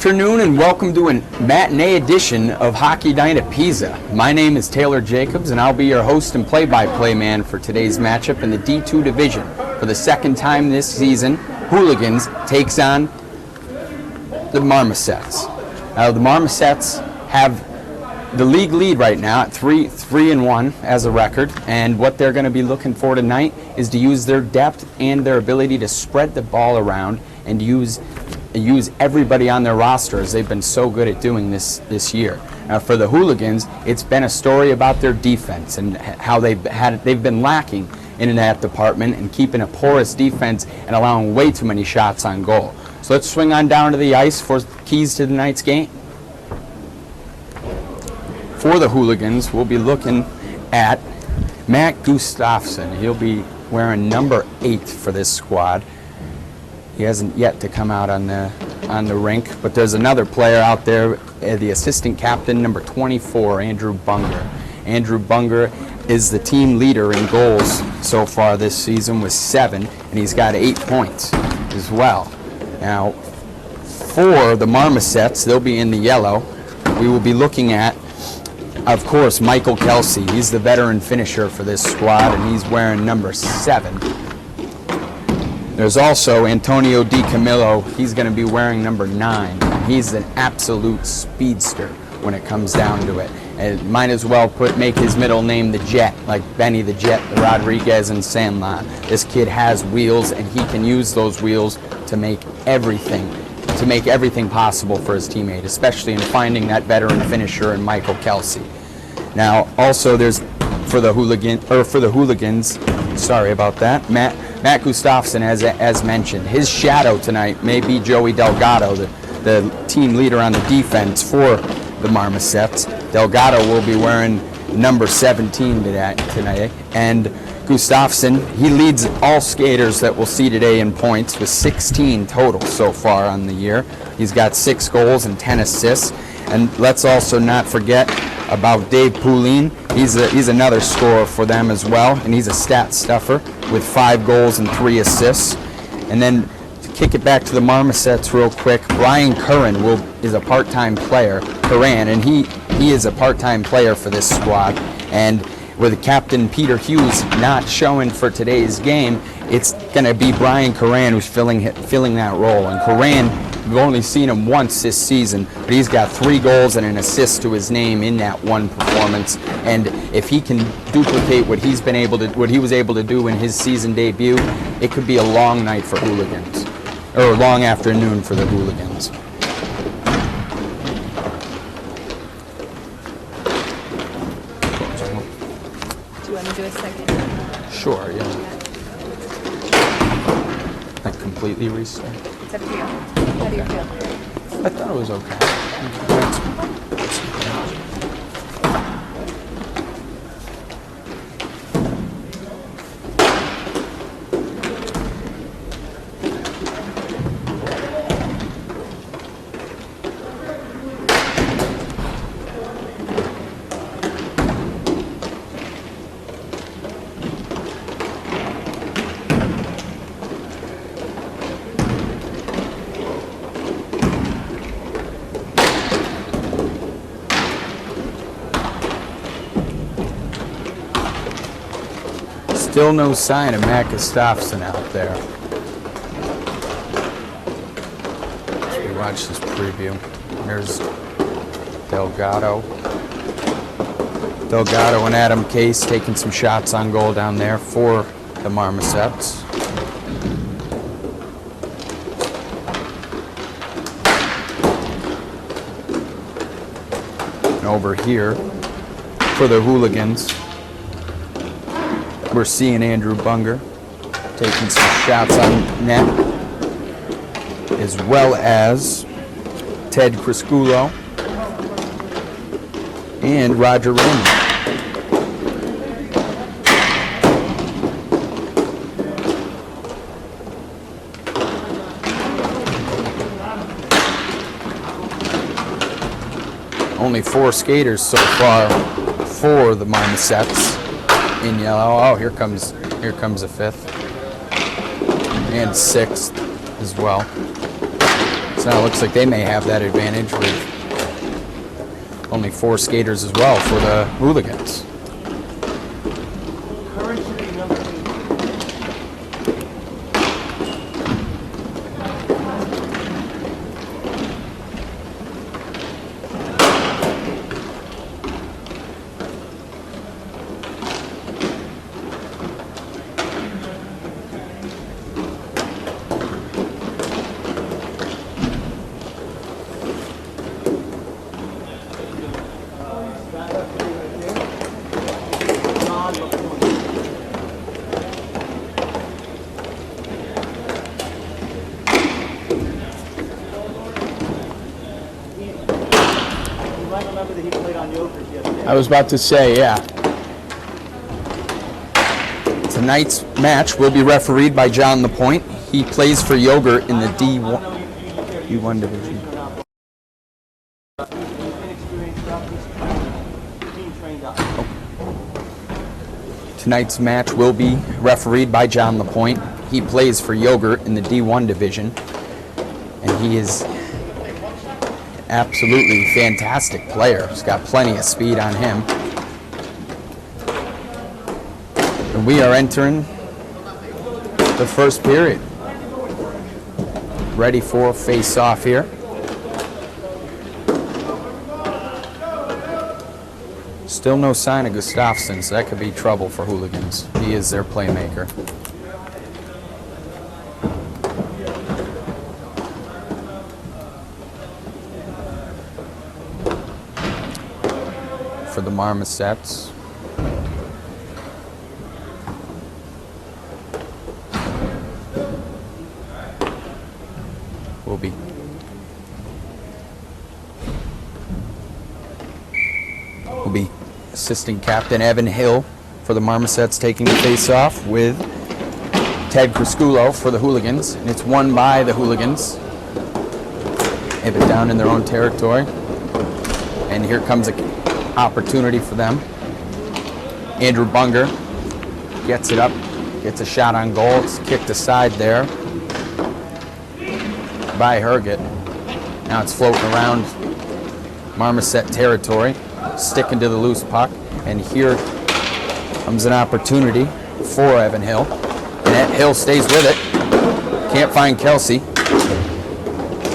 afternoon and welcome to a matinee edition of Hockey Night at PISA. My name is Taylor Jacobs and I'll be your host and play-by-play man for today's matchup in the D2 division. For the second time this season, Hooligans takes on the Marmosets. Now the Marmosets have the league lead right now at 3-1 as a record, and what they're going to be looking for tonight is to use their depth and their ability to spread the ball around and use everybody on their roster, as they've been so good at doing this year. Now for the Hooligans, it's been a story about their defense and how they've been lacking in that department and keeping a porous defense and allowing way too many shots on goal. So let's swing on down to the ice for keys to tonight's game. For the Hooligans, we'll be looking at Matt Gustafsson. He'll be wearing number 8 for this squad. He hasn't yet to come out on the rink, but there's another player out there, the assistant captain, number 24, Andrew Bunger. Andrew Bunger is the team leader in goals so far this season with 7, and he's got 8 points as well. Now, for the Marmosets, they'll be in the yellow. We will be looking at, of course, Michael Kelsey. He's the veteran finisher for this squad, and he's wearing number 7. There's also Antonio DiCamillo. He's going to be wearing number 9. He's an absolute speedster when it comes down to it. And might as well make his middle name the Jet, like Benny the Jet Rodriguez and Sandlot. This kid has wheels, and he can use those wheels to make everything possible for his teammate, especially in finding that veteran finisher in Michael Kelsey. Now, also there's for the Hooligans. Sorry about that, Matt Gustafsson, as mentioned. His shadow tonight may be Joey Delgado, the team leader on the defense for the Marmosets. Delgado will be wearing number 17 tonight, and Gustafsson, he leads all skaters that we'll see today in points with 16 total so far on the year. He's got 6 goals and 10 assists. And let's also not forget about Dave Poulin. He's another scorer for them as well, and he's a stat stuffer with 5 goals and 3 assists. And then to kick it back to the Marmosets real quick, Brian Curran is a part-time player, and he is a part-time player for this squad. And with Captain Peter Hughes not showing for today's game, it's going to be Brian Curran who's filling that role. And Curran, we've only seen him once this season, but he's got 3 goals and an assist to his name in that one performance. And if he can duplicate what he was able to do in his season debut, it could be a long night for Hooligans, or a long afternoon for the Hooligans. Do you want to do a second? Sure, yeah. Like completely restart. It's up to you. How do you feel? I thought it was okay. Still no sign of Matt Gustafsson out there. As we watch this preview, there's Delgado. Delgado and Adam Case taking some shots on goal down there for the Marmosets. And over here for the Hooligans, we're seeing Andrew Bunger taking some shots on net, as well as Ted Crisculo and Roger Raymond. Only 4 skaters so far for the Marmosets in yellow. Oh, here comes a 5th and 6th as well. So now it looks like they may have that advantage with only 4 skaters as well for the Hooligans. Currently number 8. Remember that he played on Yokers yesterday. I was about to say, yeah. Tonight's match will be refereed by John LaPointe. He plays for Yogurt in the D1 division. Tonight's match will be refereed by John LaPointe. He plays for Yogurt in the D1 division, and he is absolutely fantastic player. He's got plenty of speed on him. And we are entering the first period. Ready for face-off here. Still no sign of Gustafsson, so that could be trouble for Hooligans. He is their playmaker. For the Marmosets, will be assistant captain Evan Hill for the Marmosets, taking the face-off with Ted Crisculo for the Hooligans, and it's won by the Hooligans. Have it down in their own territory, and here comes a opportunity for them. Andrew Bunger gets it up, gets a shot on goal. It's kicked aside there by Herget. Now it's floating around Marmoset territory, sticking to the loose puck, and here comes an opportunity for Evan Hill. And Hill stays with it. Can't find Kelsey.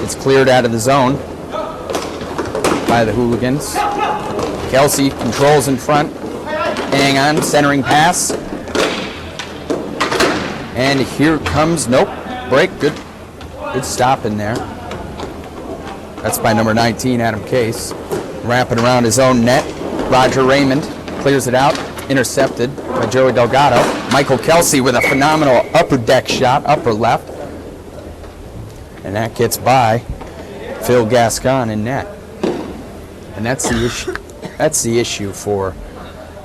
It's cleared out of the zone by the Hooligans. Kelsey controls in front. Hang on, centering pass. And here comes, nope, break. Good stop in there. That's by number 19, Adam Case. Wrapping around his own net. Roger Raymond clears it out. Intercepted by Joey Delgado. Michael Kelsey with a phenomenal upper deck shot, upper left. And that gets by Phil Gascon in net. And that's the issue. That's the issue for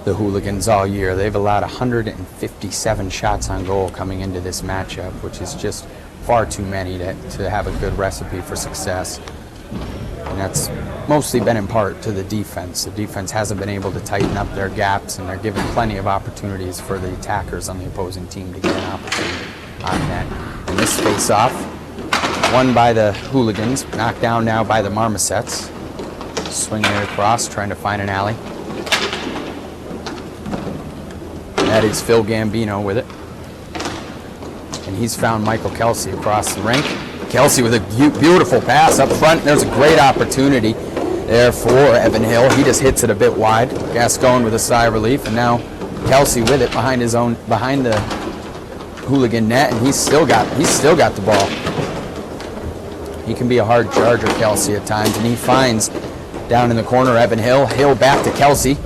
the Hooligans all year. They've allowed 157 shots on goal coming into this matchup, which is just far too many to have a good recipe for success. And that's mostly been in part to the defense. The defense hasn't been able to tighten up their gaps, and they're giving plenty of opportunities for the attackers on the opposing team to get an opportunity on net. And this face-off, won by the Hooligans, knocked down now by the Marmosets. Swinging it across, trying to find an alley. That is Phil Gambino with it. And he's found Michael Kelsey across the rink. Kelsey with a beautiful pass up front. There's a great opportunity there for Evan Hill. He just hits it a bit wide. Gascon with a sigh of relief, and now Kelsey with it behind the Hooligan net, and he's still got the ball. He can be a hard charger, Kelsey, at times, and he finds down in the corner Evan Hill. Hill back to Kelsey.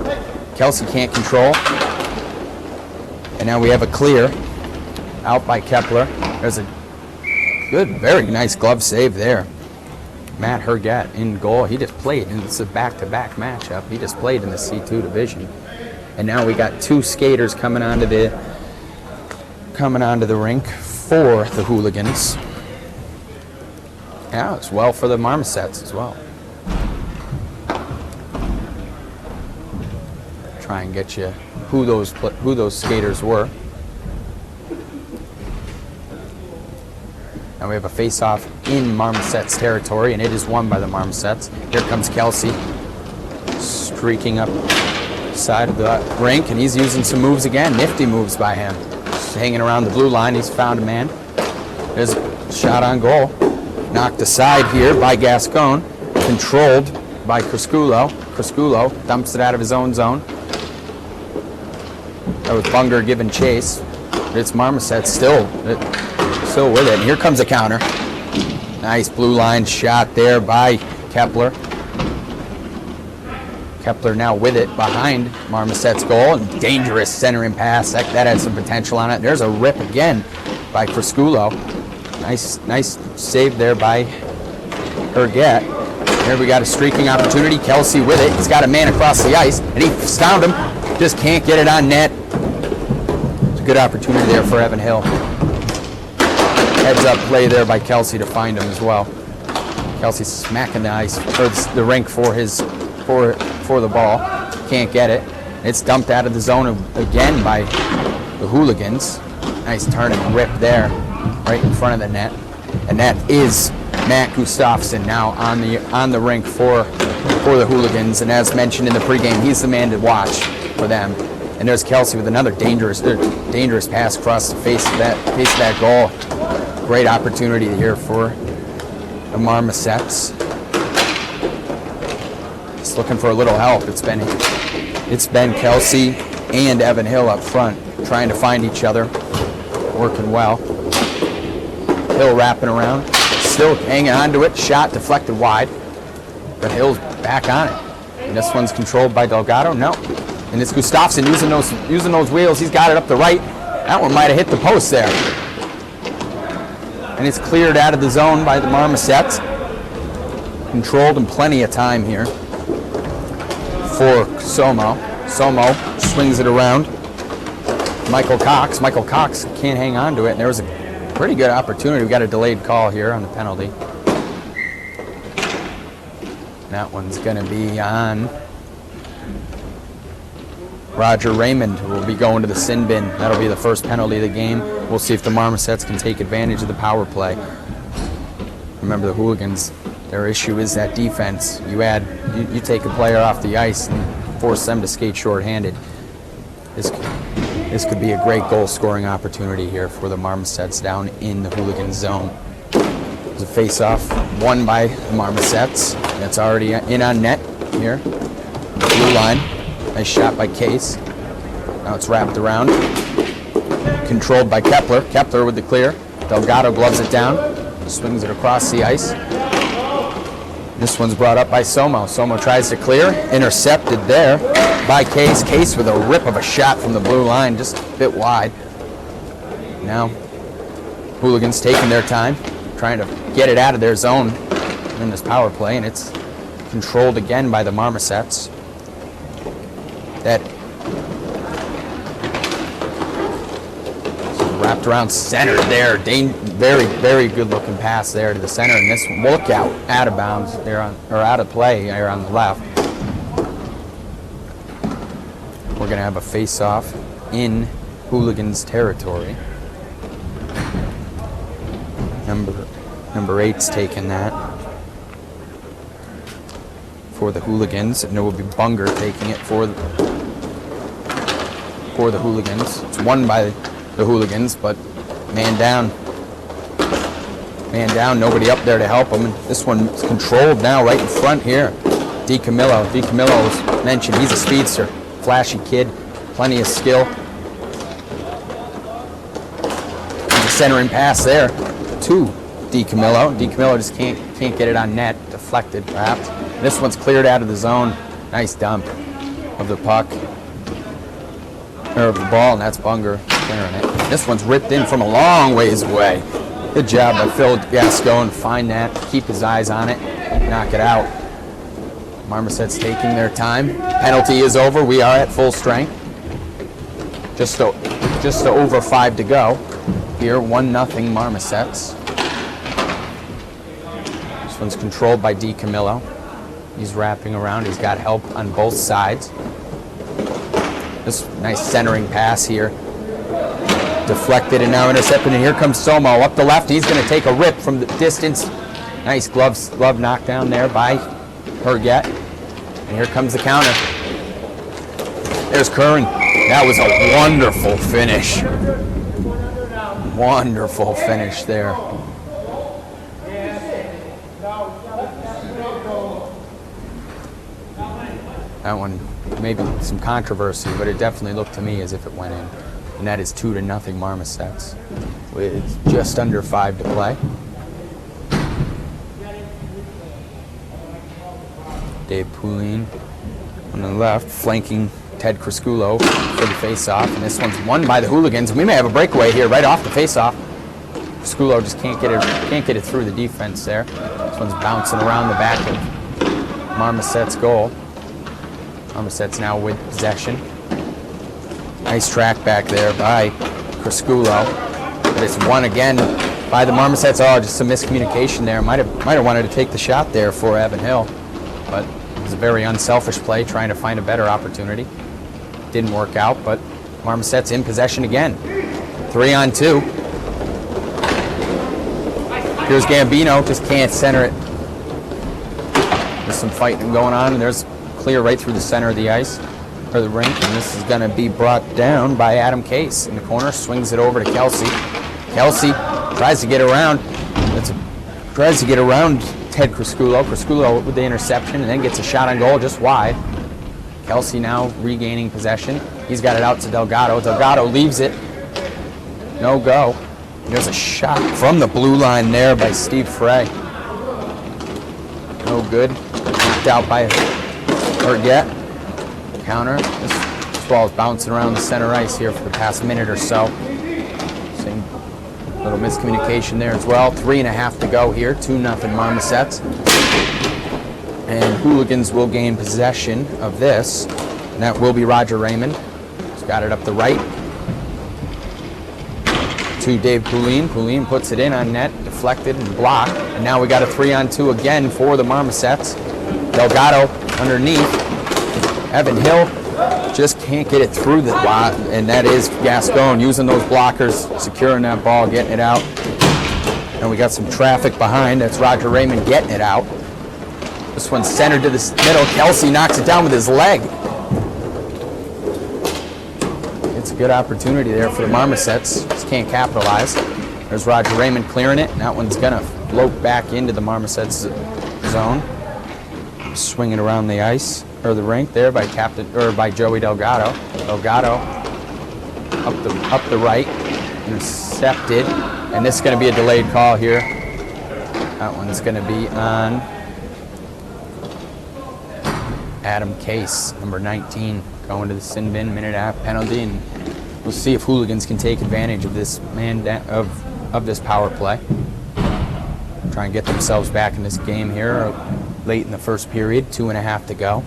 Kelsey can't control. And now we have a clear out by Kepler. There's a good, very nice glove save there. Matt Herget in goal. He just played, and it's a back-to-back matchup. He just played in the C2 division. And now we got 2 skaters coming onto the rink for the Hooligans. Yeah, it's well for the Marmosets as well. Try and get you who those skaters were. Now Now we have a face-off in Marmosets territory, and it is won by the Marmosets. Here comes Kelsey, streaking up side of the rink, and he's using some moves again. Nifty moves by him. Just hanging around the blue line, he's found a man. There's a shot on goal. Knocked aside here by Gascon. Controlled by Crisculo. Crisculo dumps it out of his own zone. That was Bunger giving chase. It's Marmosets still with it. And here comes a counter. Nice blue line shot there by Kepler. Kepler now with it behind Marmosets' goal. And dangerous centering pass. That had some potential on it. There's a rip again by Crisculo. Nice save there by Herget. Here we got a streaking opportunity. Kelsey with it. He's got a man across the ice, and he found him. Just can't get it on net. It's a good opportunity there for Evan Hill. Heads up play there by Kelsey to find him as well. Kelsey smacking the ice or the rink for the ball. Can't get it. It's dumped out of the zone again by the Hooligans. Nice turn and rip there, right in front of the net. And that is Matt Gustafsson now on the rink for the Hooligans. And as mentioned in the pregame, he's the man to watch for them. And there's Kelsey with another dangerous pass across the face of that goal. Great opportunity here for the Marmosets. Just looking for a little help. It's been Kelsey and Evan Hill up front trying to find each other. Working well. Hill wrapping around. Still hanging on to it. Shot deflected wide. But Hill's back on it. And this one's controlled by Delgado. No. And it's Gustafsson using those wheels. He's got it up the right. That one might have hit the post there. And it's cleared out of the zone by the Marmosets. Controlled and plenty of time here for Somo. Somo swings it around. Michael Cox can't hang on to it. And there was a pretty good opportunity. We got a delayed call here on the penalty. That one's going to be on Roger Raymond, who will be going to the sin bin. That'll be the first penalty of the game. We'll see if the Marmosets can take advantage of the power play. Remember, the Hooligans, their issue is that defense. You take a player off the ice and force them to skate shorthanded. This could be a great goal-scoring opportunity here for the Marmosets down in the Hooligan zone. There's a face-off won by the Marmosets. That's already in on net here. Blue line. Nice shot by Case. Now it's wrapped around. Controlled by Kepler. Kepler with the clear. Delgado gloves it down. Swings it across the ice. This one's brought up by Somo. Somo tries to clear. Intercepted there by Case. Case with a rip of a shot from the blue line. Just a bit wide. Now, Hooligans taking their time. Trying to get it out of their zone in this power play. And it's controlled again by the Marmosets. That wrapped around center there. Very, very good looking pass there to the center. And this one, look out of bounds there out of play here on the left. We're going to have a face-off in Hooligans territory. Number 8's taking that for the Hooligans, and it will be Bunger taking it for the Hooligans. It's won by the Hooligans, but man down, nobody up there to help them. And this one's controlled now right in front here. DiCamillo was mentioned. He's a speedster, flashy kid, plenty of skill. And the centering pass there to DiCamillo. DiCamillo just can't get it on net, deflected perhaps. This one's cleared out of the zone. Nice dump of the puck. Or of the ball, and that's Bunger clearing it. This one's ripped in from a long ways away. Good job by Phil Gascon. Find that, keep his eyes on it, knock it out. Marmosets taking their time. Penalty is over. We are at full strength. Just over 5 to go. Here, 1-0 Marmosets. This one's controlled by DiCamillo. He's wrapping around. He's got help on both sides. This nice centering pass here Deflected and now intercepted, and here comes Somo up the left. He's going to take a rip from the distance. Nice glove knockdown there by Herget. And here comes the counter. There's Curran. That was a wonderful finish. Wonderful finish there. That one, maybe some controversy, but it definitely looked to me as if it went in. And that is 2-0 Marmosets with just under 5 to play. Dave Poulin on the left, flanking Ted Crisculo for the face-off. And this one's won by the Hooligans. We may have a breakaway here right off the face-off. Crisculo just can't get it through the defense there. This one's bouncing around the back of Marmosets' goal. Marmosets now with possession. Nice track back there by Crisculo. But it's won again by the Marmosets. Oh, just some miscommunication there. Might have wanted to take the shot there for Evan Hill. But it was a very unselfish play, trying to find a better opportunity. Didn't work out, but Marmosets in possession again. 3-on-2. Here's Gambino, just can't center it. There's some fighting going on, and there's clear right through the center of the ice, or the rink, and this is going to be brought down by Adam Case in the corner. Swings it over to Kelsey. Kelsey tries to get around. Tries to get around Ted Crisculo. Crisculo with the interception, and then gets a shot on goal just wide. Kelsey now regaining possession. He's got it out to Delgado. Delgado leaves it. No go. There's a shot from the blue line there by Steve Frey. No good. Knocked out by Herget. Counter. This ball is bouncing around the center ice here for the past minute or so. Same little miscommunication there as well. 3.5 to go here. 2-0 Marmosets. And Hooligans will gain possession of this. And that will be Roger Raymond. He's got it up the right. To Dave Poulin. Poulin puts it in on net, deflected and blocked. And now we got a 3-on-2 again for the Marmosets. Delgado underneath. Evan Hill just can't get it through the lot, and that is Gascon using those blockers, securing that ball, getting it out. And we got some traffic behind. That's Roger Raymond getting it out. This one's centered to the middle. Kelsey knocks it down with his leg. It's a good opportunity there for the Marmosets. Just can't capitalize. There's Roger Raymond clearing it, and that one's going to float back into the Marmosets zone. Swinging around the ice, or the rink there by by Joey Delgado. Delgado up the right, intercepted, and this is going to be a delayed call here. That one's going to be on Adam Case, number 19, going to the sin bin, minute-and-a-half penalty, and we'll see if Hooligans can take advantage of this of this power play. Try and get themselves back in this game here late in the first period. 2.5 to go.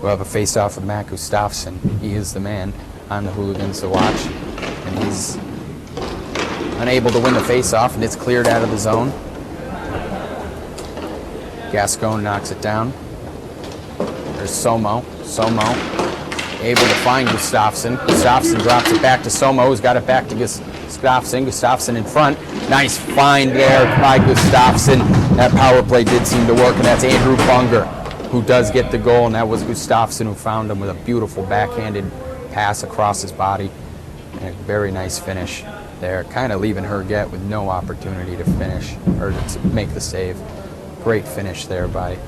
We'll have a face-off with Matt Gustafsson. He is the man on the Hooligans to watch, and he's unable to win the face-off, and it's cleared out of the zone. Gascon knocks it down. There's Somo. Able to find Gustafsson. Gustafsson drops it back to Somo, who's got it back to Gustafsson. Gustafsson in front. Nice find there by Gustafsson. That power play did seem to work, and that's Andrew Bunger who does get the goal, and that was Gustafsson who found him with a beautiful backhanded pass across his body. And a very nice finish there, kind of leaving Herget with no opportunity to finish or to make the save. Great finish there by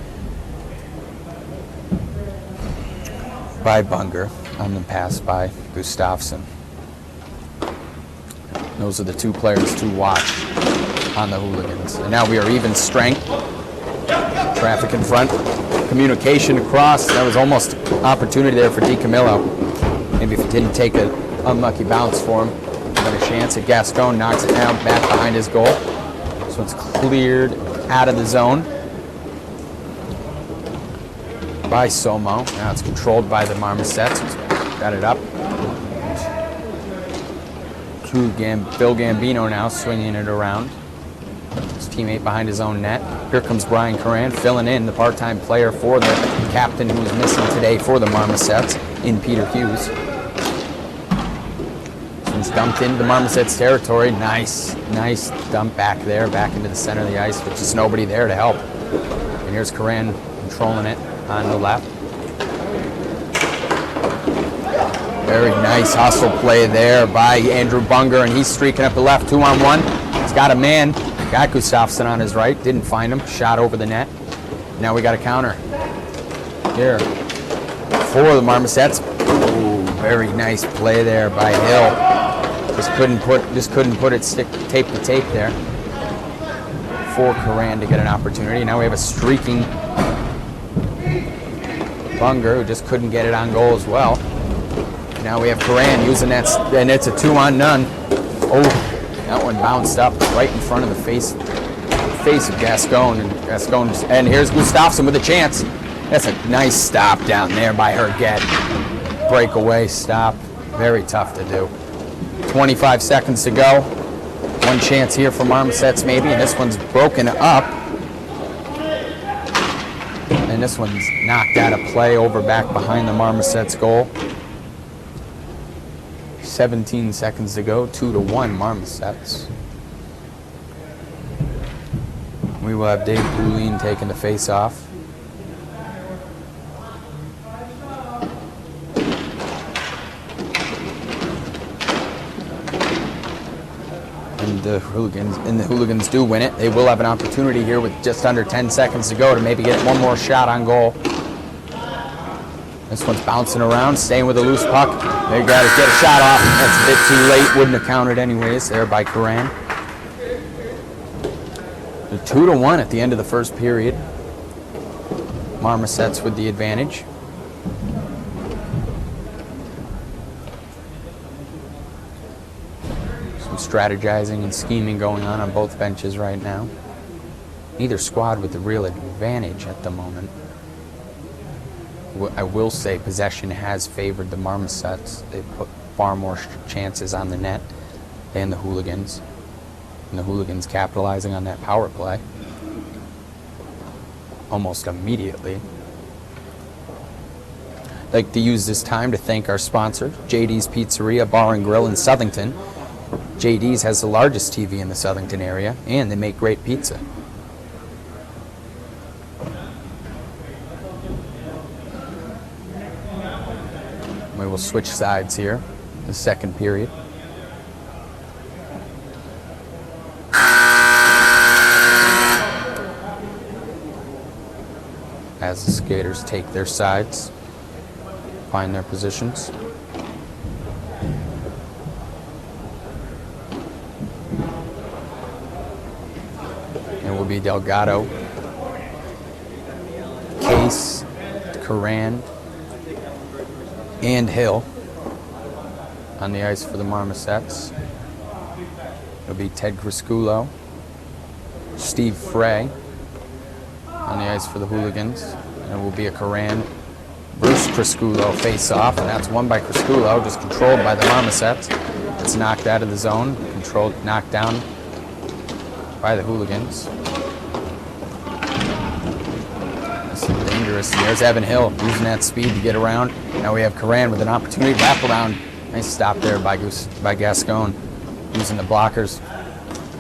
Bunger on the pass by Gustafsson. Those are the two players to watch on the Hooligans. And now we are even strength. Traffic in front. Communication across. That was almost an opportunity there for DiCamillo. Maybe if it didn't take an unlucky bounce for him. Another chance at Gascon. Knocks it down back behind his goal. This one's cleared out of the zone by Somo. Now it's controlled by the Marmosets. Got it up to Phil Gambino now, swinging it around. His teammate behind his own net. Here comes Brian Curran filling in, the part-time player for the captain who is missing today for the Marmosets in Peter Hughes. Hooligans dumped into the Marmosets territory. Nice dump back there, back into the center of the ice, but just nobody there to help. And here's Coran controlling it on the left. Very nice hustle play there by Andrew Bunger, and he's streaking up the left, 2-on-1. He's got a man. Got Gustafsson on his right. Didn't find him. Shot over the net. Now we got a counter. Here. For the Marmosets. Ooh, very nice play there by Hill. Just couldn't put it tape to tape there. For Coran to get an opportunity. Now we have a streaking Bunger who just couldn't get it on goal as well. Now we have Coran using that, and it's a 2-on-none. Oh, that one bounced up right in front of the face of Gascon, and here's Gustafsson with a chance. That's a nice stop down there by Herget. Breakaway stop, very tough to do. 25 seconds to go. One chance here for Marmosets maybe, and this one's broken up. And this one's knocked out of play over back behind the Marmosets goal. 17 seconds to go, 2-1 Marmosets. We will have Dave Poulin taking the face off. And the Hooligans do win it. They will have an opportunity here with just under 10 seconds to go to maybe get one more shot on goal. This one's bouncing around, staying with a loose puck. They got to get a shot off. That's a bit too late. Wouldn't have counted anyways there by Coran. The 2-1 at the end of the first period. Marmosets with the advantage. Some strategizing and scheming going on both benches right now. Neither squad with the real advantage at the moment. I will say possession has favored the Marmosets. They've put far more chances on the net than the Hooligans. And the Hooligans capitalizing on that power play almost immediately. I'd like to use this time to thank our sponsor, JD's Pizzeria, Bar and Grill in Southington. JD's has the largest TV in the Southington area, and they make great pizza. We will switch sides here, the second period. As the skaters take their sides, find their positions. It will be Delgado, Case, Coran, and Hill on the ice for the Marmosets. It'll be Ted Crisculo, Steve Frey on the ice for the Hooligans. And it will be a Coran versus Crisculo face-off, and that's won by Crisculo, just controlled by the Marmosets. It's knocked out of the zone, knocked down by the Hooligans. This is dangerous. And there's Evan Hill using that speed to get around. Now we have Coran with an opportunity to wrap around. Nice stop there by Gascon, using the blockers,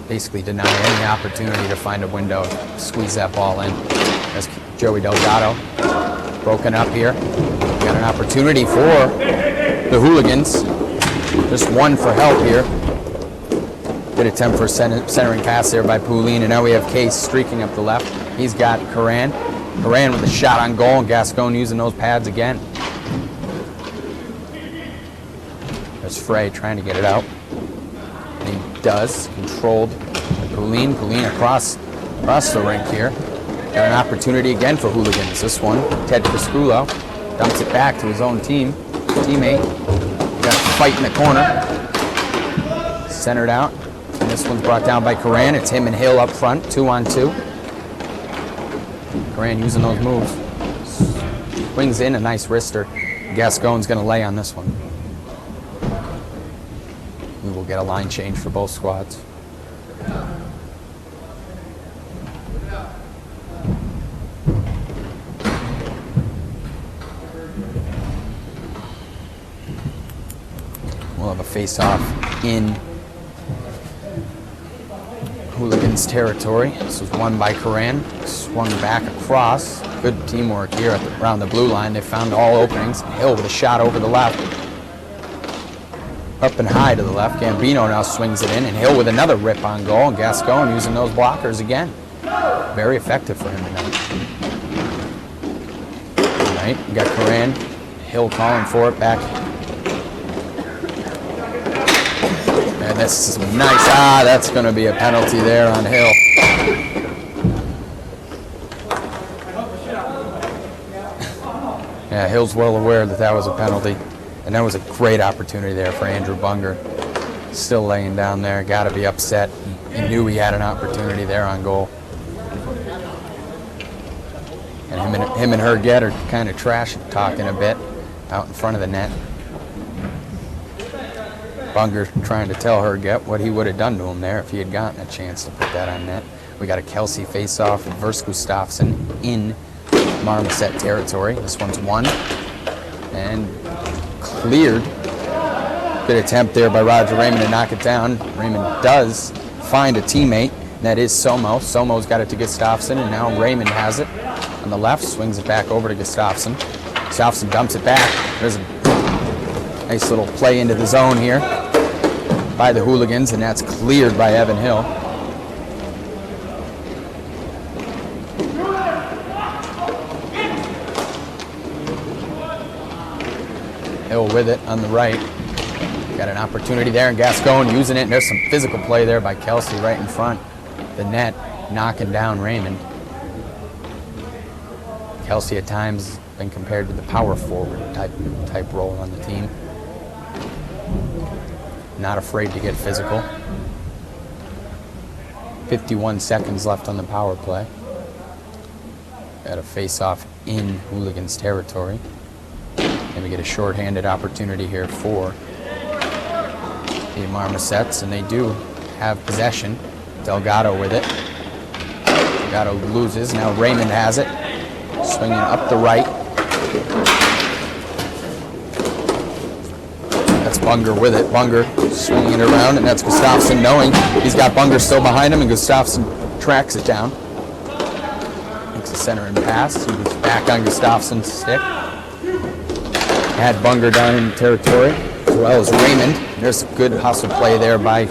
basically denying any opportunity to find a window, squeeze that ball in. There's Joey Delgado, broken up here. We got an opportunity for the Hooligans. Just one for help here. Good attempt for a centering pass there by Poulin, and now we have Case streaking up the left. He's got Coran. Coran with a shot on goal, and Gascon using those pads again. There's Frey trying to get it out. And he does. Controlled by Poulin. Poulin across the rink here. Got an opportunity again for Hooligans. This one, Ted Crisculo dumps it back to his own teammate. Got a fight in the corner. Centered out. And this one's brought down by Coran. It's him and Hill up front, 2-on-2. Coran using those moves. Swings in, a nice wrister. Gascon's going to lay on this one. We will get a line change for both squads. We'll have a face-off in Hooligans territory. This was won by Coran. Swung back across. Good teamwork here around the blue line. They found all openings. Hill with a shot over the left. Up and high to the left. Gambino now swings it in, and Hill with another rip on goal. And Gascon using those blockers again. Very effective for him tonight. Tonight, we got Coran. Hill calling for it back. And this is nice. That's going to be a penalty there on Hill. Yeah, Hill's well aware that that was a penalty. And that was a great opportunity there for Andrew Bunger. Still laying down there, got to be upset. He knew he had an opportunity there on goal. And him and Herget are kind of trash talking a bit out in front of the net. Bunger trying to tell Herget what he would have done to him there if he had gotten a chance to put that on net. We got a Kelsey face-off versus Gustafsson in Marmoset territory. This one's won and cleared. Good attempt there by Roger Raymond to knock it down. Raymond does find a teammate, and that is Somo. Somo's got it to Gustafsson, and now Raymond has it on the left, swings it back over to Gustafsson. Gustafsson dumps it back. There's a nice little play into the zone here by the Hooligans, and that's cleared by Evan Hill. Hill with it on the right. Got an opportunity there, and Gascon using it. And there's some physical play there by Kelsey right in front. The net knocking down Raymond. Kelsey at times been compared to the power forward type role on the team. Not afraid to get physical. 51 seconds left on the power play. Got a face-off in Hooligans territory. And we get a shorthanded opportunity here for the Marmosets, and they do have possession. Delgado with it. Delgado loses. Now Raymond has it. Swinging up the right. That's Bunger with it. Bunger swinging it around, and that's Gustafsson knowing he's got Bunger still behind him, and Gustafsson tracks it down. Makes a center and pass. He was back on Gustafsson's stick. Had Bunger down in territory, as well as Raymond. There's a good hustle play there by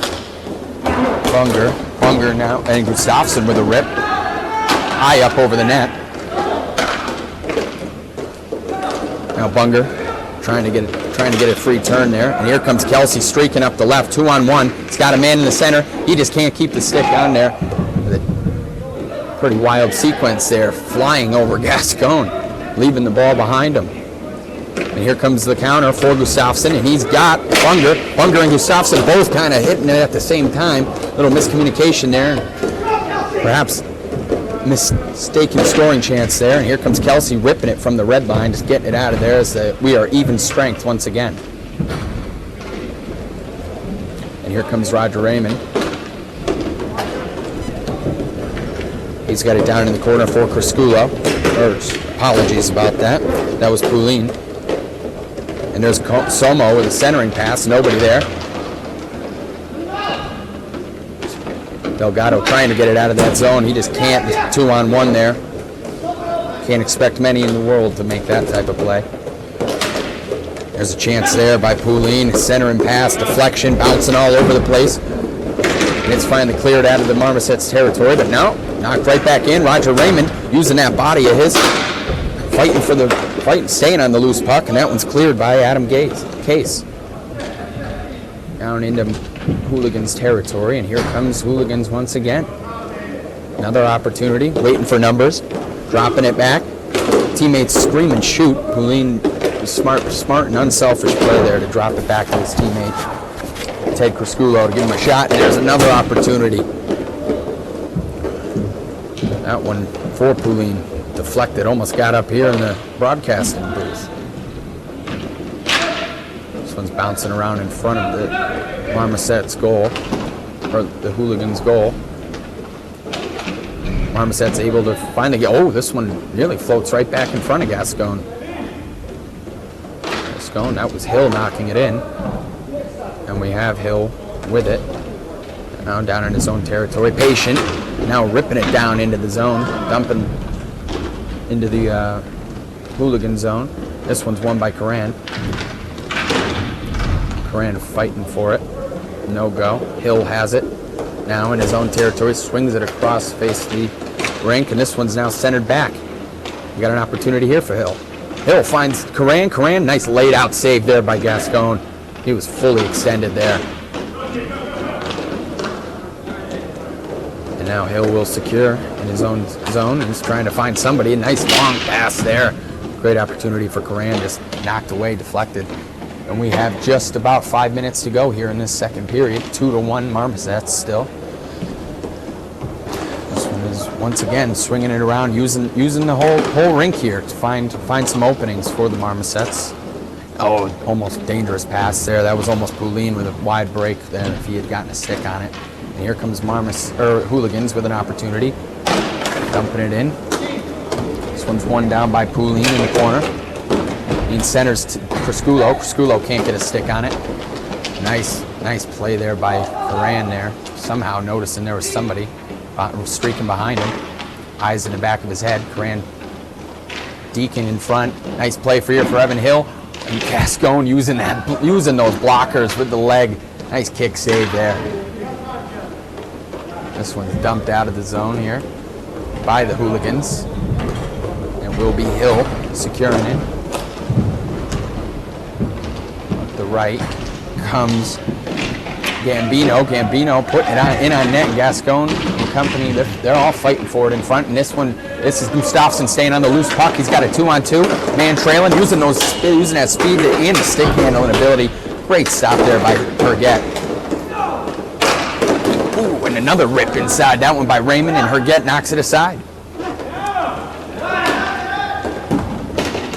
Bunger. Bunger now, and Gustafsson with a rip. High up over the net. Now Bunger trying to get a free turn there. And here comes Kelsey streaking up the left, 2-on-1. He's got a man in the center. He just can't keep the stick on there. With a pretty wild sequence there, flying over Gascon, leaving the ball behind him. And here comes the counter for Gustafsson, and he's got Bunger. Bunger and Gustafsson both kind of hitting it at the same time. Little miscommunication there. Perhaps mistaken scoring chance there. And here comes Kelsey ripping it from the red line, just getting it out of there as we are even strength once again. And here comes Roger Raymond. He's got it down in the corner for Crisculo. Apologies about that. That was Poulin. And there's Somo with a centering pass. Nobody there. Delgado trying to get it out of that zone. He just can't. 2-on-1 there. Can't expect many in the world to make that type of play. There's a chance there by Poulin. Centering pass, deflection, bouncing all over the place. And it's finally cleared out of the Marmosets territory. But no, knocked right back in. Roger Raymond using that body of his. Staying on the loose puck, and that one's cleared by Adam Case. Down into Hooligans territory, and here comes Hooligans once again. Another opportunity, waiting for numbers, dropping it back. Teammates scream and shoot. Poulin was smart and unselfish play there to drop it back to his teammate, Ted Crisculo, to give him a shot, and there's another opportunity. That one for Poulin. Deflected, almost got up here in the broadcasting booth. This one's bouncing around in front of the Marmosets goal, or the Hooligans goal. Marmosets able to finally get, this one really floats right back in front of Gascon. That was Hill knocking it in. And we have Hill with it. Now down in his own territory. Patient. Now ripping it down into the zone. Dumping into the hooligan zone. This one's won by Karan. Karan fighting for it. No go. Hill has it. Now in his own territory. Swings it across face the rink. And this one's now centered back. You got an opportunity here for Hill. Hill finds Karan. Karan, nice laid out save there by Gascon. He was fully extended there. And now Hill will secure in his own zone and he's trying to find somebody. A nice long pass there. Great opportunity for Karan, just knocked away, deflected. And we have just about 5 minutes to go here in this second period. 2-1 Marmosets still. This one is once again swinging it around, using the whole rink here to find some openings for the Marmosets. Oh, almost dangerous pass there. That was almost Poulin with a wide break there if he had gotten a stick on it. And here comes Hooligans with an opportunity. Dumping it in. This one's one down by Poulin in the corner. He centers for Skulo. Skulo can't get a stick on it. Nice play there by Karan there. Somehow noticing there was somebody streaking behind him. Eyes in the back of his head. Karan Deacon in front. Nice play for Evan Hill. And Gascon using those blockers with the leg. Nice kick save there. This one's dumped out of the zone here by the Hooligans. And will be Hill securing it. Up the right comes Gambino. Gambino putting it in on net. And Gascon and company, they're all fighting for it in front. And this is Gustafsson staying on the loose puck. He's got a 2-on-2. Man trailing, using that speed and the stick handling ability. Great stop there by Herget. Ooh, and another rip inside. That one by Raymond, and Herget knocks it aside.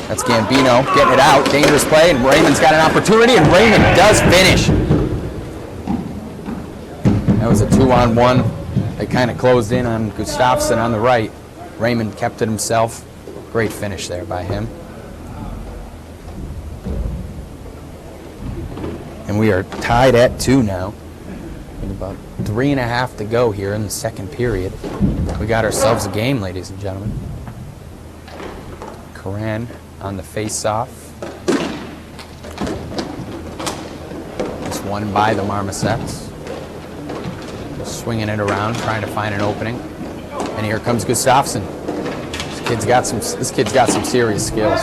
That's Gambino getting it out. Dangerous play, and Raymond's got an opportunity, and Raymond does finish. That was a 2-on-1. They kind of closed in on Gustafsson on the right. Raymond kept it himself. Great finish there by him. And we are tied at 2 now. With about 3.5 to go here in the second period. We got ourselves a game, ladies and gentlemen. Karan on the face-off. It's won by the Marmosets. Swinging it around, trying to find an opening. And here comes Gustafsson. This kid's got some serious skills.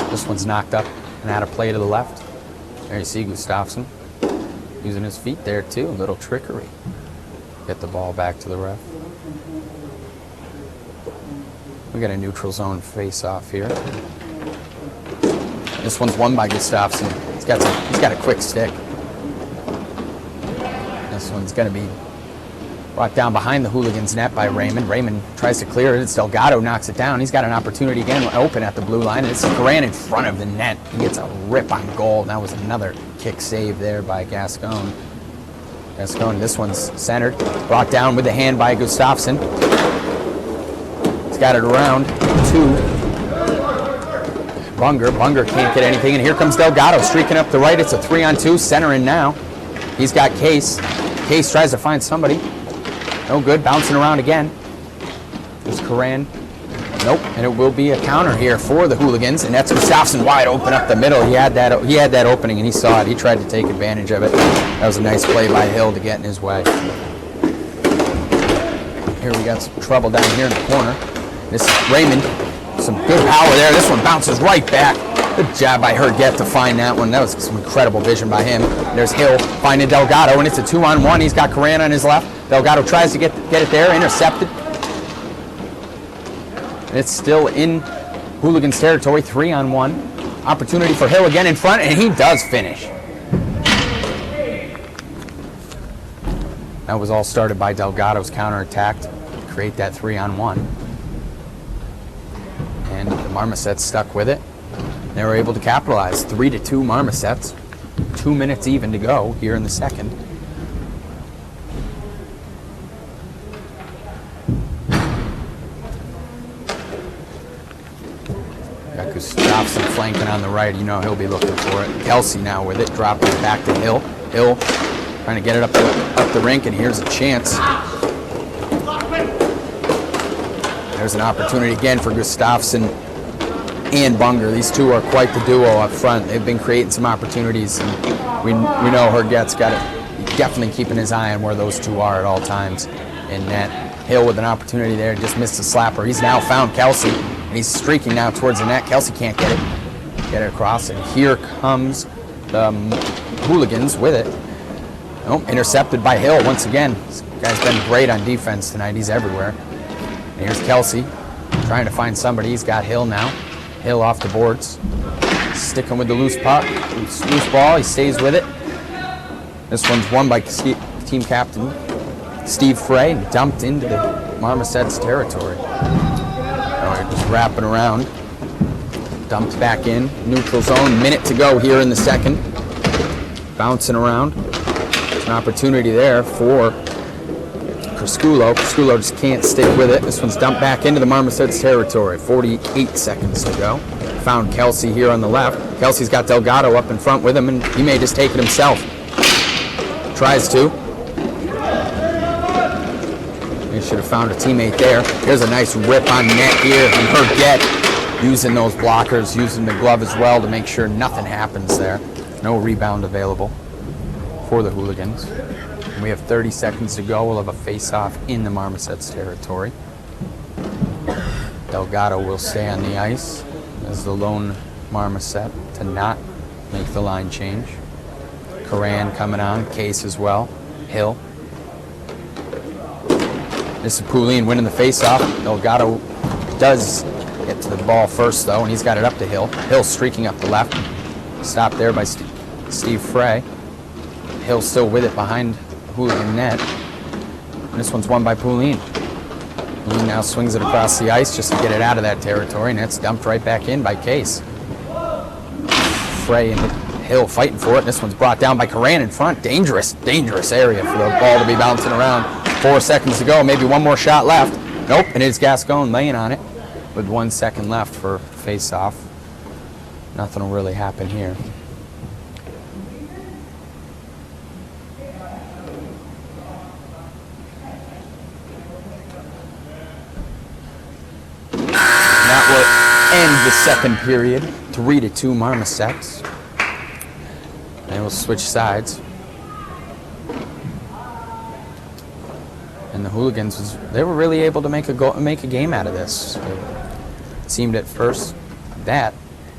This one's knocked up and out of play to the left. There you see Gustafsson using his feet there too. A little trickery. Get the ball back to the ref. We got a neutral zone face-off here. This one's won by Gustafsson. He's got a quick stick. This one's going to be brought down behind the Hooligans net by Raymond. Raymond tries to clear it. It's Delgado knocks it down. He's got an opportunity again open at the blue line. And it's Karan in front of the net. He gets a rip on goal. And that was another kick save there by Gascon. Gascon, this one's centered. Brought down with the hand by Gustafsson. He's got it around 2. Bunger can't get anything. And here comes Delgado streaking up the right. It's a 3-on-2. Centering now. He's got Case. Case tries to find somebody. No good. Bouncing around again. There's Karan. Nope. And it will be a counter here for the Hooligans. And that's Gustafsson wide open up the middle. He had that opening and he saw it. He tried to take advantage of it. That was a nice play by Hill to get in his way. Here we got some trouble down here in the corner. This is Raymond. Some good power there. This one bounces right back. Good job by Herget to find that one. That was some incredible vision by him. There's Hill finding Delgado, and it's a 2-on-1. He's got Karan on his left. Delgado tries to get it there, intercepted. And it's still in Hooligans territory, 3-on-1. Opportunity for Hill again in front, and he does finish. That was all started by Delgado's counterattack to create that 3-on-1. And the Marmosets stuck with it. They were able to capitalize. 3-2 Marmosets. 2 minutes even to go here in the second. Got Gustafsson flanking on the right. You know he'll be looking for it. Kelsey now with it, dropping it back to Hill. Hill Trying to get it up the rink, and here's a chance. There's an opportunity again for Gustafsson and Bunger. These two are quite the duo up front. They've been creating some opportunities, and we know Herget's got it. Definitely keeping his eye on where those two are at all times. In net, Hill with an opportunity there, just missed the slapper. He's now found Kelsey, and he's streaking now towards the net. Kelsey can't get it across, and here comes the Hooligans with it. Oh, intercepted by Hill once again. This guy's been great on defense tonight. He's everywhere. And here's Kelsey trying to find somebody. He's got Hill now. Hill off the boards. Sticking with the loose puck. Loose ball. He stays with it. This one's won by team captain Steve Frey and dumped into the Marmosets territory. All right, just wrapping around. Dumped back in. Neutral zone. Minute to go here in the second. Bouncing around. There's an opportunity there for Kraskulo. Kraskulo just can't stick with it. This one's dumped back into the Marmosets territory. 48 seconds to go. Found Kelsey here on the left. Kelsey's got Delgado up in front with him, and he may just take it himself. Tries to. He should have found a teammate there. There's a nice rip on net here from Herget, using those blockers, using the glove as well to make sure nothing happens there. No rebound available for the Hooligans. And we have 30 seconds to go. We'll have a face-off in the Marmosets territory. Delgado will stay on the ice as the lone Marmoset to not make the line change. Coran coming on, Case as well, Hill. This is Poulin winning the face-off. Delgado does get to the ball first, though, and he's got it up to Hill. Hill streaking up the left. Stopped there by Steve Frey. Hill still with it behind the Hooligan net. And this one's won by Poulin. Poulin now swings it across the ice just to get it out of that territory, and it's dumped right back in by Case. Frey and Hill fighting for it. This one's brought down by Coran in front. Dangerous area for the ball to be bouncing around. 4 seconds to go. Maybe one more shot left. Nope, and it's Gascon laying on it with 1 second left for face-off. Nothing will really happen here. That will end the second period. 3-2 Marmosets. And we'll switch sides. And the Hooligans, they were really able to make a game out of this. It seemed at first that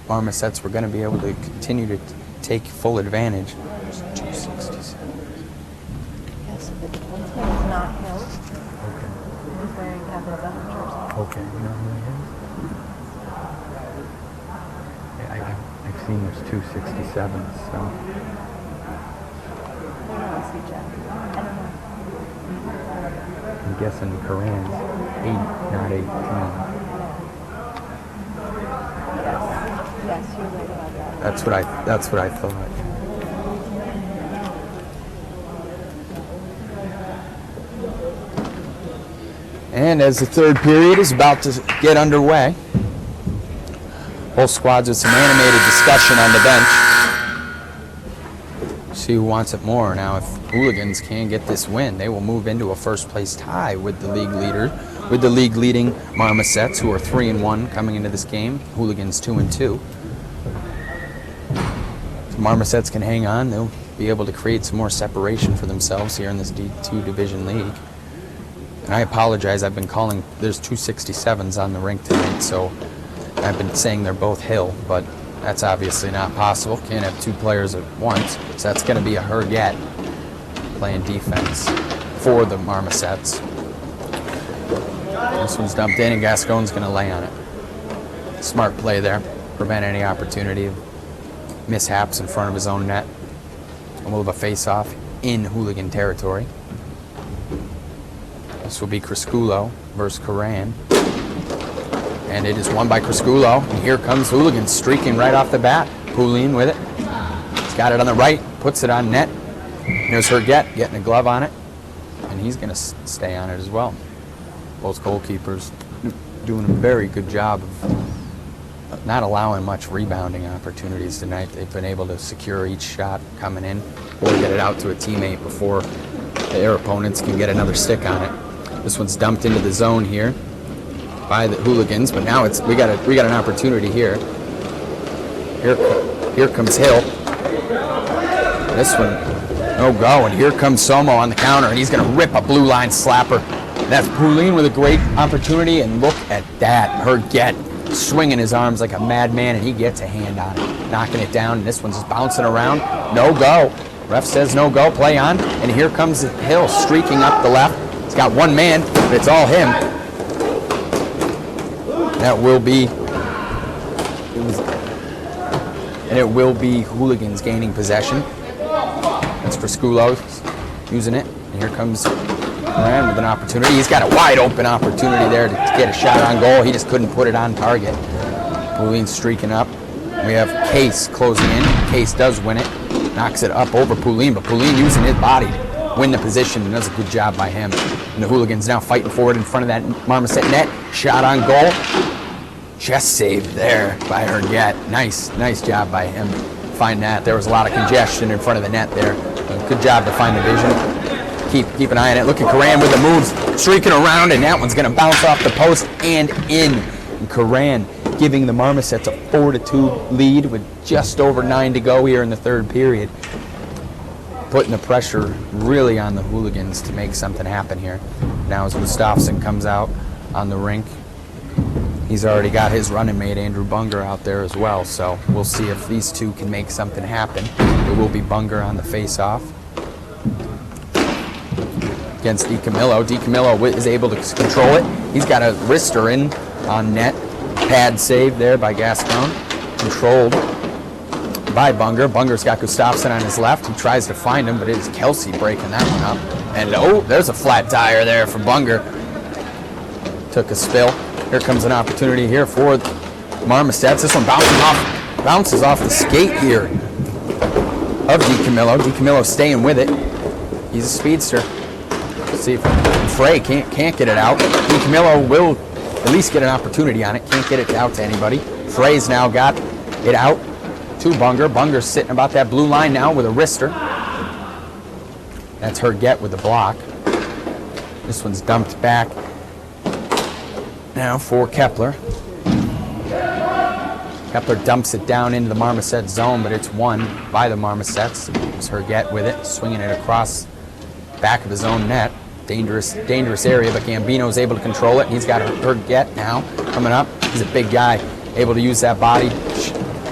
Marmosets were going to be able to continue to take full advantage. 267. Yes, the one's name is not Hill. He's wearing Captain Bethel jersey. Okay, you know who he is? Yeah, I've seen there's 267s, so. I don't know, see Jeff. I don't know. I'm guessing Coran's 8, not 18. Yes, you're right about that. That's what I thought. And as the third period is about to get underway, both squads with some animated discussion on the bench. See who wants it more. Now, if Hooligans can get this win, they will move into a first-place tie with the league leading Marmosets, who are 3-1 coming into this game. Hooligans 2-2. If Marmosets can hang on, they'll be able to create some more separation for themselves here in this D2 Division League. And I apologize, I've been calling, there's 267s on the rink tonight, so I've been saying they're both Hill, but that's obviously not possible. Can't have two players at once, so that's going to be a Herget playing defense for the Marmosets. This one's dumped in, and Gascon's going to lay on it. Smart play there, prevent any opportunity of mishaps in front of his own net. And we'll have a face-off in Hooligan territory. This will be Kraskulo versus Coran. And it is won by Kraskulo. And here comes Hooligans streaking right off the bat. Poulin with it. He's got it on the right, puts it on net. Here's Herget getting a glove on it. And he's going to stay on it as well. Both goalkeepers doing a very good job of not allowing much rebounding opportunities tonight. They've been able to secure each shot coming in or get it out to a teammate before their opponents can get another stick on it. This one's dumped into the zone here by the Hooligans, but now we got an opportunity here. Here comes Hill. This one, no go, and here comes Somo on the counter, and he's going to rip a blue line slapper. That's Poulin with a great opportunity, and look at that. Herget swinging his arms like a madman, and he gets a hand on it, knocking it down, and this one's just bouncing around. No go. Ref says no go, play on, and here comes Hill streaking up the left. He's got one man, but it's all him. It will be Hooligans gaining possession. That's for Skulos using it. And here comes Moran with an opportunity. He's got a wide open opportunity there to get a shot on goal. He just couldn't put it on target. Poulin's streaking up. We have Case closing in. Case does win it. Knocks it up over Poulin, but Poulin using his body to win the position, and does a good job by him. And the Hooligans now fighting forward in front of that Marmoset net. Shot on goal. Chest save there by Herget. Nice job by him. Find that. There was a lot of congestion in front of the net there. Good job to find the vision. Keep an eye on it. Look at Karan with the moves, streaking around, and that one's going to bounce off the post and in. And Karan giving the Marmosets a 4-2 lead with just over 9 to go here in the third period. Putting the pressure really on the Hooligans to make something happen here. Now as Gustafsson comes out on the rink, he's already got his running mate, Andrew Bunger, out there as well. So we'll see if these two can make something happen. It will be Bunger on the face-off against DiCamillo. DiCamillo is able to control it. He's got a wrister in on net. Pad save there by Gascon. Controlled by Bunger. Bunger's got Gustafsson on his left. He tries to find him, but it is Kelsey breaking that one up. And there's a flat tire there for Bunger. Took a spill. Here comes an opportunity here for Marmosets. This one bounces off the skate here of DiCamillo. DiCamillo staying with it. He's a speedster. Let's see if Frey can't get it out. DiCamillo will at least get an opportunity on it. Can't get it out to anybody. Frey's now got it out to Bunger. Bunger's sitting about that blue line now with a wrister. That's Herget with the block. This one's dumped back now for Kepler. Kepler dumps it down into the Marmoset zone, but it's won by the Marmosets. It's Herget with it, swinging it across back of his own net. Dangerous area, but Gambino's able to control it. He's got Herget now coming up. He's a big guy, able to use that body,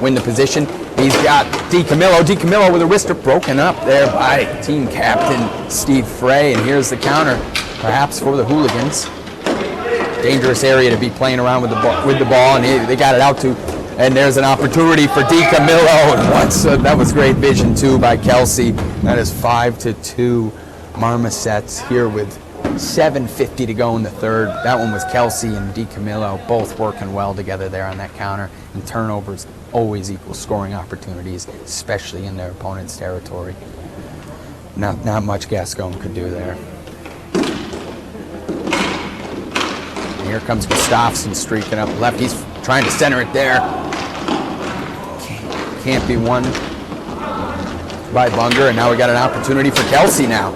win the position. He's got DiCamillo. DiCamillo with a wrister broken up there by team captain Steve Frey. And here's the counter, perhaps for the Hooligans. Dangerous area to be playing around with the ball, and they got it out to, and there's an opportunity for DiCamillo. And that was great vision too by Kelsey. That is 5-2 Marmosets here with 7:50 to go in the third. That one was Kelsey and DiCamillo both working well together there on that counter. And turnovers always equal scoring opportunities, especially in their opponent's territory. Not much Gascon could do there. Here comes Gustafsson streaking up left. He's trying to center it there. Can't be won by Bunger. And now we got an opportunity for Kelsey now.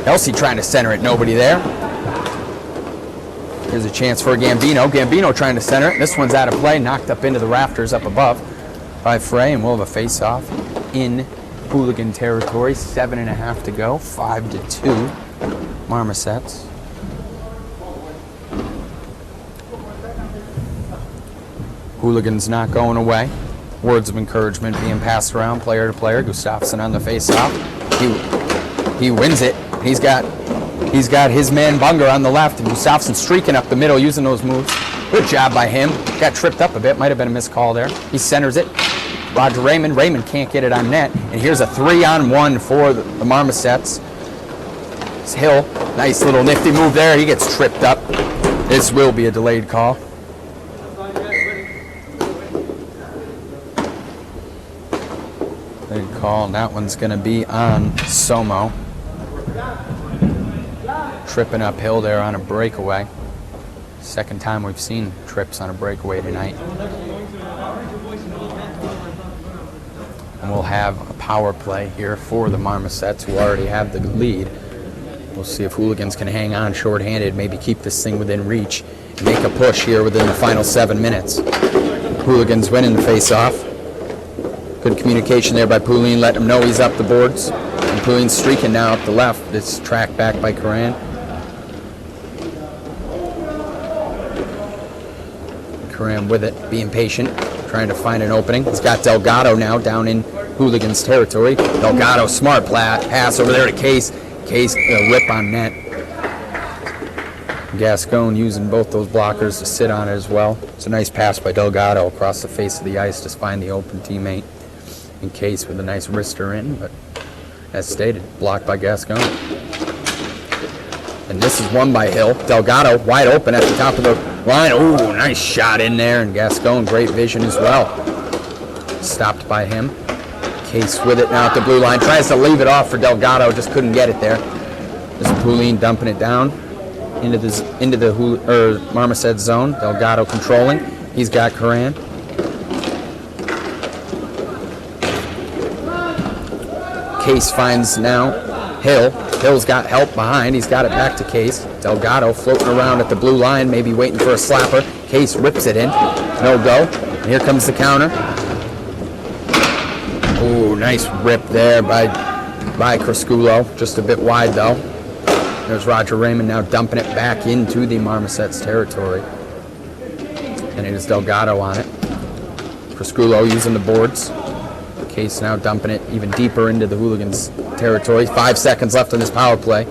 Kelsey trying to center it. Nobody there. Here's a chance for Gambino. Gambino trying to center it. This one's out of play. Knocked up into the rafters up above by Frey. And we'll have a face-off in Hooligan territory. 7.5 to go. 5-2 Marmosets. Hooligans not going away. Words of encouragement being passed around player to player. Gustafsson on the face-off. He wins it. He's got his man Bunger on the left, and Gustafsson streaking up the middle using those moves. Good job by him. Got tripped up a bit. Might have been a missed call there. He centers it. Roger Raymond. Raymond can't get it on net. And here's a 3-on-1 for the Marmosets. It's Hill. Nice little nifty move there. He gets tripped up. This will be a delayed call. Delayed call, and that one's going to be on Somo. Tripping uphill there on a breakaway. Second time we've seen trips on a breakaway tonight. And we'll have a power play here for the Marmosets, who already have the lead. We'll see if Hooligans can hang on shorthanded, maybe keep this thing within reach, and make a push here within the final 7 minutes. Hooligans winning the face-off. Good communication there by Poulin, letting him know he's up the boards. And Poulin's streaking now up the left. It's tracked back by Coran. Coran with it, being patient, trying to find an opening. He's got Delgado now down in Hooligans territory. Delgado, smart pass over there to Case. Case, whip on net. Gascon using both those blockers to sit on it as well. It's a nice pass by Delgado across the face of the ice to find the open teammate. In Case with a nice wrister in, but as stated, blocked by Gascon. And this is won by Hill. Delgado wide open at the top of the line. Ooh, nice shot in there, and Gascon, great vision as well. Stopped by him. Case with it now at the blue line. Tries to leave it off for Delgado, just couldn't get it there. This is Poulin dumping it down into the Marmoset zone. Delgado controlling. He's got Coran. Case finds now Hill. Hill's got help behind. He's got it back to Case. Delgado floating around at the blue line, maybe waiting for a slapper. Case rips it in. No go. And here comes the counter. Ooh, nice rip there by Crisculo. Just a bit wide, though. There's Roger Raymond now dumping it back into the Marmosets territory. And it is Delgado on it. Crisculo using the boards. Case now dumping it even deeper into the Hooligans territory. 5 seconds left on this power play.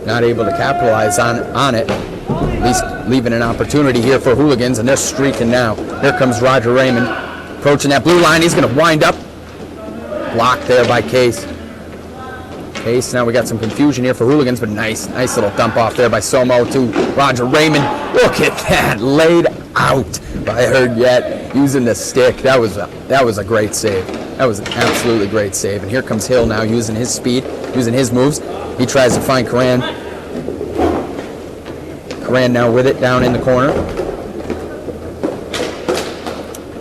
Not able to capitalize on it. At least leaving an opportunity here for Hooligans, and they're streaking now. Here comes Roger Raymond approaching that blue line. He's going to wind up. Blocked there by Case. Case, now we got some confusion here for Hooligans, but nice little dump off there by Somo to Roger Raymond. Look at that, laid out by Herget using the stick. That was a great save. That was an absolutely great save. And here comes Hill now using his speed, using his moves. He tries to find Coran. Coran now with it down in the corner.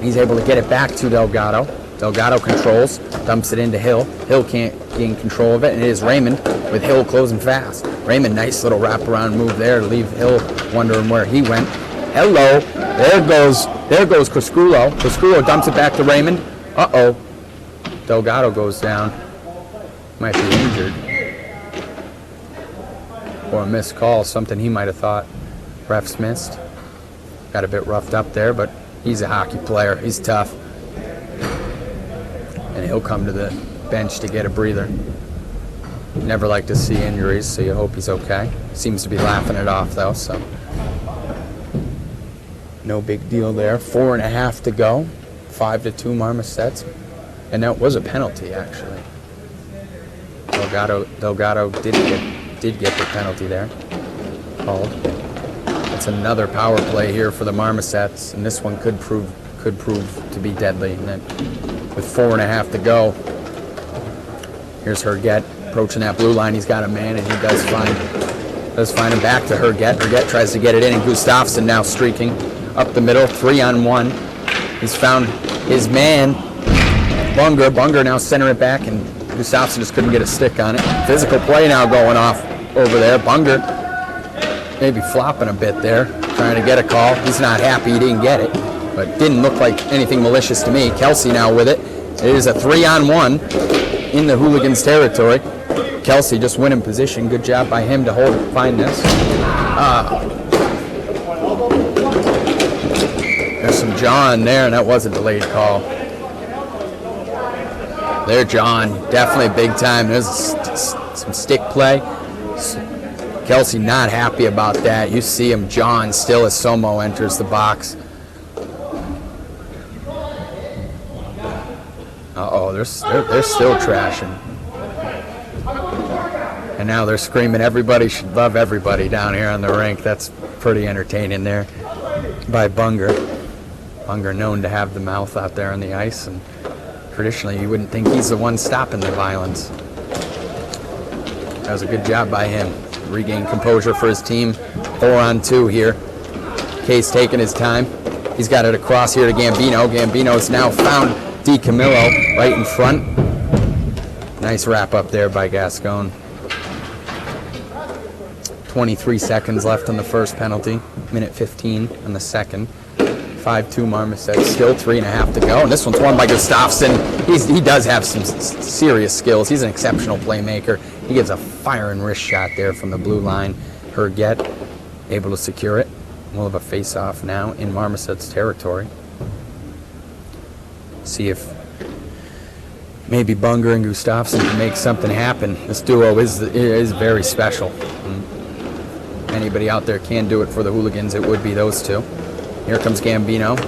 He's able to get it back to Delgado. Delgado controls, dumps it into Hill. Hill can't gain control of it, and it is Raymond with Hill closing fast. Raymond, nice little wraparound move there to leave Hill wondering where he went. Hello, there goes Crisculo. Crisculo dumps it back to Raymond. Uh-oh, Delgado goes down. Might be injured. Or a missed call, something he might have thought refs missed. Got a bit roughed up there, but he's a hockey player. He's tough. And he'll come to the bench to get a breather. Never like to see injuries, so you hope he's okay. Seems to be laughing it off, though, so no big deal there. 4.5 to go. 5-2 Marmosets. And that was a penalty, actually. Delgado did get the penalty there. Called. It's another power play here for the Marmosets, and this one could prove to be deadly. And then with 4.5 to go, here's Herget approaching that blue line. He's got a man, and he does find him back to Herget. Herget tries to get it in, and Gustafsson now streaking up the middle, 3-on-1. He's found his man, Bunger. Bunger now centering it back, and Gustafsson just couldn't get a stick on it. Physical play now going off over there. Bunger maybe flopping a bit there, trying to get a call. He's not happy he didn't get it, but didn't look like anything malicious to me. Kelsey now with it. It is a 3-on-1 in the Hooligans territory. Kelsey just winning position. Good job by him to find this. There's some John there, and that was a delayed call. There, John, definitely big time. There's some stick play. Kelsey not happy about that. You see him, John, still as Somo enters the box. Uh-oh, they're still trashing. And now they're screaming, everybody should love everybody down here on the rink. That's pretty entertaining there by Bunger. Bunger known to have the mouth out there on the ice, and traditionally you wouldn't think he's the one stopping the violence. That was a good job by him. Regain composure for his team. 4-on-2 here. Case taking his time. He's got it across here to Gambino. Gambino's now found DiCamillo right in front. Nice wrap up there by Gascon. 23 seconds left on the first penalty. Minute 15 on the second. 5-2 Marmosets. Still 3.5 to go. And this one's won by Gustafsson. He does have some serious skills. He's an exceptional playmaker. He gets a firing wrist shot there from the blue line. Herget able to secure it. We'll have a face-off now in Marmosets territory. See if maybe Bunger and Gustafsson can make something happen. This duo is very special. Anybody out there can do it for the Hooligans, it would be those two. Here comes Gambino.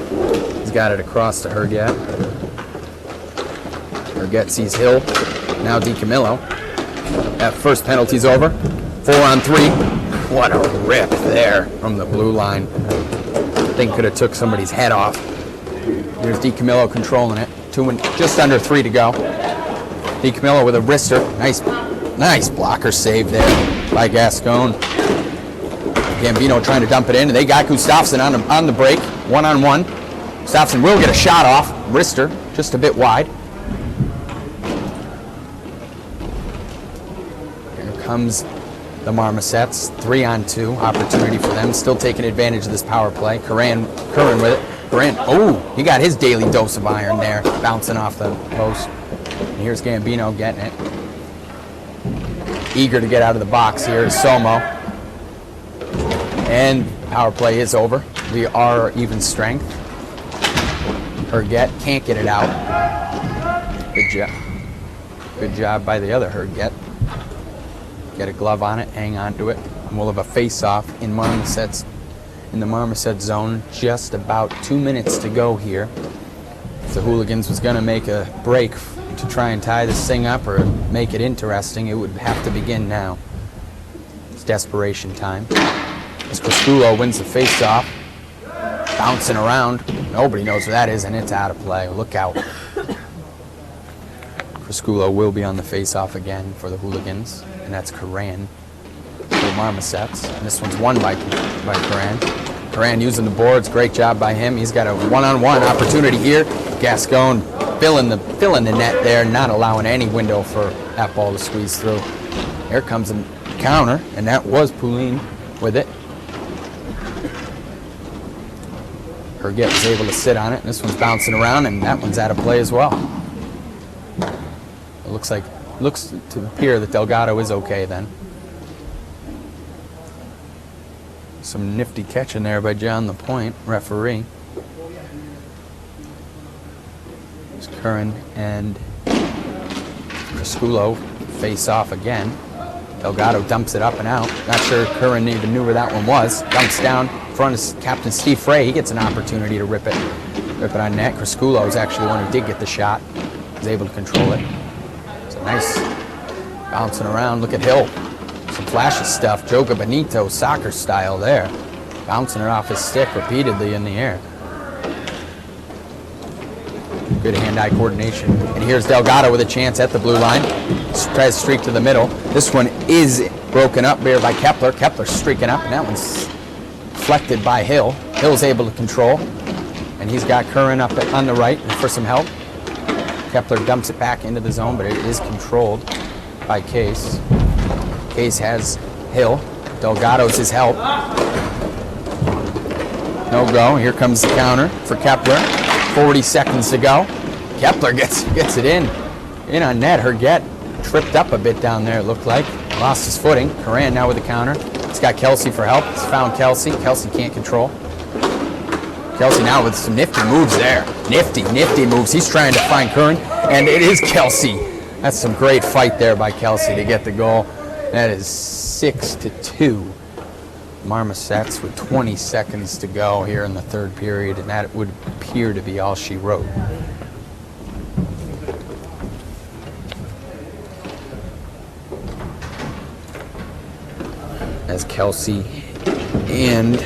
He's got it across to Herget. Herget sees Hill. Now DiCamillo. That first penalty's over. 4-on-3. What a rip there from the blue line. Thing could have took somebody's head off. Here's DiCamillo controlling it. Just under 3 to go. DiCamillo with a wrister. Nice blocker save there by Gascon. Gambino trying to dump it in, and they got Gustafsson on the break, 1-on-1. Gustafsson will get a shot off. Wrister just a bit wide. Here comes the Marmosets, 3-on-2, opportunity for them. Still taking advantage of this power play. Curran with it. Curran, he got his daily dose of iron there, bouncing off the post. And here's Gambino getting it. Eager to get out of the box here is Somo. And power play is over. We are even strength. Herget can't get it out. Good job. Good job by the other Herget. Get a glove on it, hang on to it. And we'll have a face-off in the Marmoset zone. Just about 2 minutes to go here. If the Hooligans was going to make a break to try and tie this thing up or make it interesting, it would have to begin now. It's desperation time. As Crisculo wins the face-off, bouncing around. Nobody knows where that is, and it's out of play. Look out. Crisculo will be on the face-off again for the Hooligans, and that's Curran for the Marmosets. And this one's won by Curran. Curran using the boards. Great job by him. He's got a one-on-one opportunity here. Gascon filling the net there, not allowing any window for that ball to squeeze through. Here comes a counter, and that was Poulin with it. Herget was able to sit on it, and this one's bouncing around, and that one's out of play as well. It looks to appear that Delgado is okay then. Some nifty catching there by John the Point, referee. There's Curran and Crisculo face off again. Delgado dumps it up and out. Not sure Curran even knew where that one was. Dumps down in front of Captain Steve Frey. He gets an opportunity to rip it on net. Crisculo is actually the one who did get the shot. Was able to control it. It's a nice bouncing around. Look at Hill. Some flashy stuff. Joga Benito soccer style there. Bouncing it off his stick repeatedly in the air. Good hand-eye coordination. And here's Delgado with a chance at the blue line. Tries to streak to the middle. This one is broken up there by Kepler. Kepler streaking up, and that one's deflected by Hill. Hill's able to control, and he's got Curran up on the right for some help. Kepler dumps it back into the zone, but it is controlled by Case. Case has Hill. Delgado's his help. No go. Here comes the counter for Kepler. 40 seconds to go. Kepler gets it in on net. Herget tripped up a bit down there, it looked like. Lost his footing. Curran now with the counter. He's got Kelsey for help. He's found Kelsey. Kelsey can't control. Kelsey now with some nifty moves there. Nifty moves. He's trying to find Curran, and it is Kelsey. That's some great fight there by Kelsey to get the goal. That is 6-2. Marmosets with 20 seconds to go here in the third period, and that would appear to be all she wrote. As Kelsey and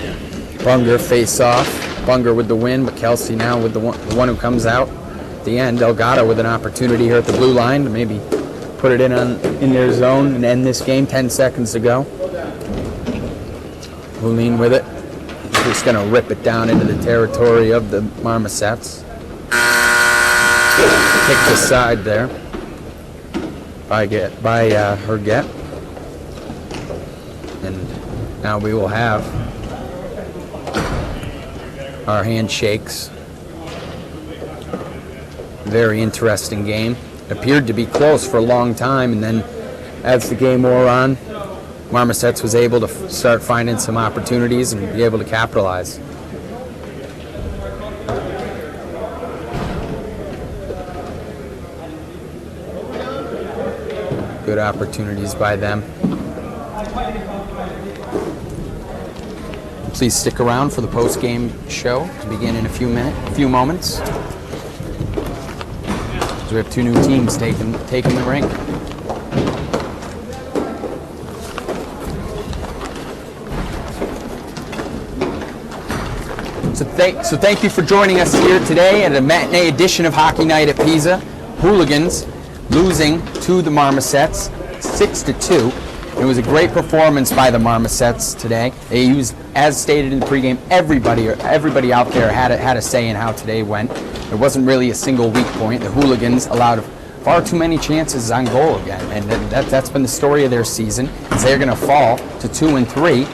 Bunger face off. Bunger with the win, but Kelsey now with the one who comes out at the end. Delgado with an opportunity here at the blue line to maybe put it in their zone and end this game. 10 seconds to go. Poulin with it. He's just going to rip it down into the territory of the Marmosets. kicked aside there by Herget. And now we will have our handshakes. Very interesting game. Appeared to be close for a long time, and then as the game wore on, Marmosets was able to start finding some opportunities and be able to capitalize. Good opportunities by them. Please stick around for the post-game show to begin in a few moments. We have two new teams taking the ring. So thank you for joining us here today at a matinee edition of Hockey Night at PISA. Hooligans losing to the Marmosets 6-2. It was a great performance by the Marmosets today. They used, as stated in the pregame, everybody out there had a say in how today went. There wasn't really a single weak point. The Hooligans allowed far too many chances on goal again, and that's been the story of their season. Is they're going to fall to 2-3,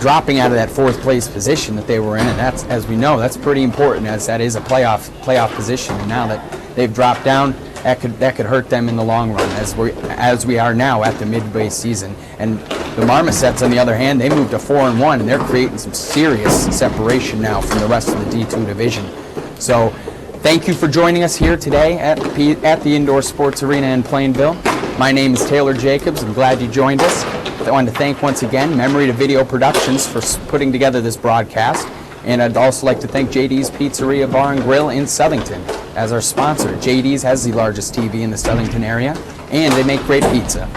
dropping out of that fourth place position that they were in, and that's, as we know, that's pretty important, as that is a playoff position. And now that they've dropped down, that could hurt them in the long run, as we are now at the midway season. And the Marmosets, on the other hand, they moved to 4-1, and they're creating some serious separation now from the rest of the D2 division. So thank you for joining us here today at the Indoor Sports Arena in Plainville. My name is Taylor Jacobs. I'm glad you joined us. I wanted to thank once again Memory to Video Productions for putting together this broadcast. And I'd also like to thank JD's Pizzeria Bar and Grill in Southington as our sponsor. JD's has the largest TV in the Southington area, and they make great pizza.